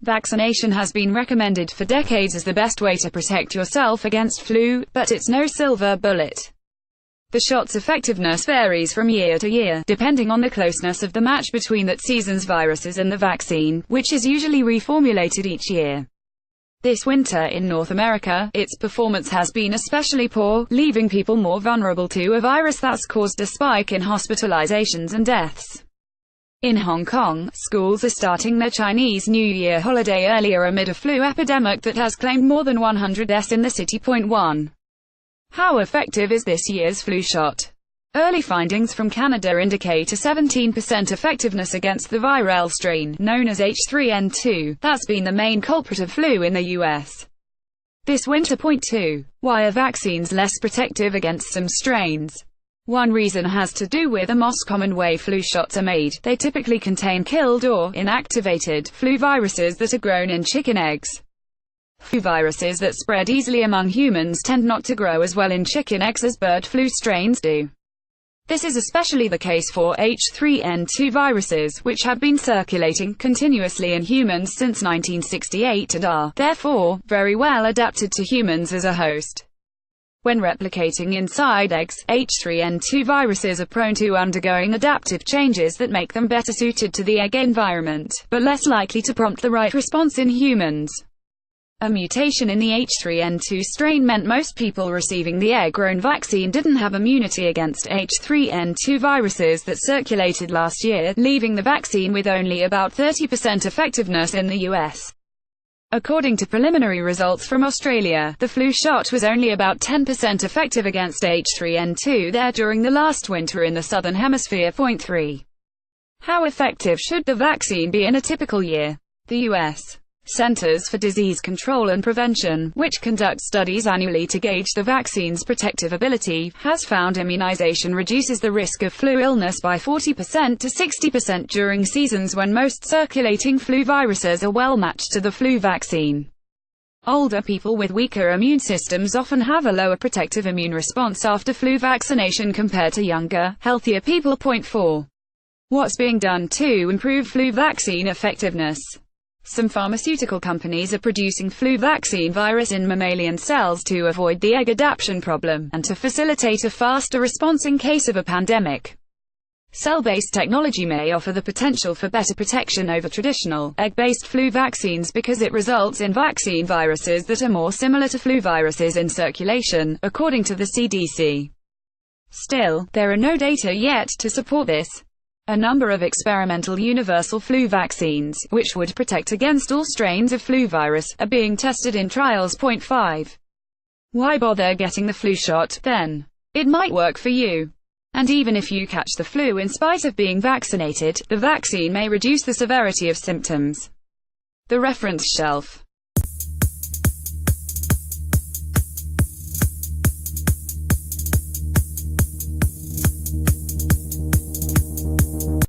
Vaccination has been recommended for decades as the best way to protect yourself against flu, but it's no silver bullet. The shot's effectiveness varies from year to year, depending on the closeness of the match between that season's viruses and the vaccine, which is usually reformulated each year. This winter in North America, its performance has been especially poor, leaving people more vulnerable to a virus that's caused a spike in hospitalizations and deaths. In Hong Kong, schools are starting their Chinese New Year holiday earlier amid a flu epidemic that has claimed more than 100 deaths in the city. 1. How effective is this year's flu shot? Early findings from Canada indicate a 17% effectiveness against the viral strain, known as H3N2, that's been the main culprit of flu in the US this winter. 2. Why are vaccines less protective against some strains? One reason has to do with the most common way flu shots are made. They typically contain killed or inactivated flu viruses that are grown in chicken eggs. Flu viruses that spread easily among humans tend not to grow as well in chicken eggs as bird flu strains do. This is especially the case for H3N2 viruses, which have been circulating continuously in humans since 1968 and are, therefore, very well adapted to humans as a host. When replicating inside eggs, H3N2 viruses are prone to undergoing adaptive changes that make them better suited to the egg environment, but less likely to prompt the right response in humans. A mutation in the H3N2 strain meant most people receiving the egg-grown vaccine didn't have immunity against H3N2 viruses that circulated last year, leaving the vaccine with only about 30% effectiveness in the US. According to preliminary results from Australia, the flu shot was only about 10% effective against H3N2 there during the last winter in the Southern Hemisphere. 3. How effective should the vaccine be in a typical year? The U.S. Centers for Disease Control and Prevention, which conducts studies annually to gauge the vaccine's protective ability, has found immunization reduces the risk of flu illness by 40% to 60% during seasons when most circulating flu viruses are well matched to the flu vaccine. Older people with weaker immune systems often have a lower protective immune response after flu vaccination compared to younger, healthier people. 4. What's being done to improve flu vaccine effectiveness? Some pharmaceutical companies are producing flu vaccine virus in mammalian cells to avoid the egg adaptation problem, and to facilitate a faster response in case of a pandemic. Cell-based technology may offer the potential for better protection over traditional, egg-based flu vaccines because it results in vaccine viruses that are more similar to flu viruses in circulation, according to the CDC. Still, there are no data yet to support this. A number of experimental universal flu vaccines, which would protect against all strains of flu virus, are being tested in trials. 5. Why bother getting the flu shot, then? It might work for you. And even if you catch the flu in spite of being vaccinated, the vaccine may reduce the severity of symptoms. The reference shelf.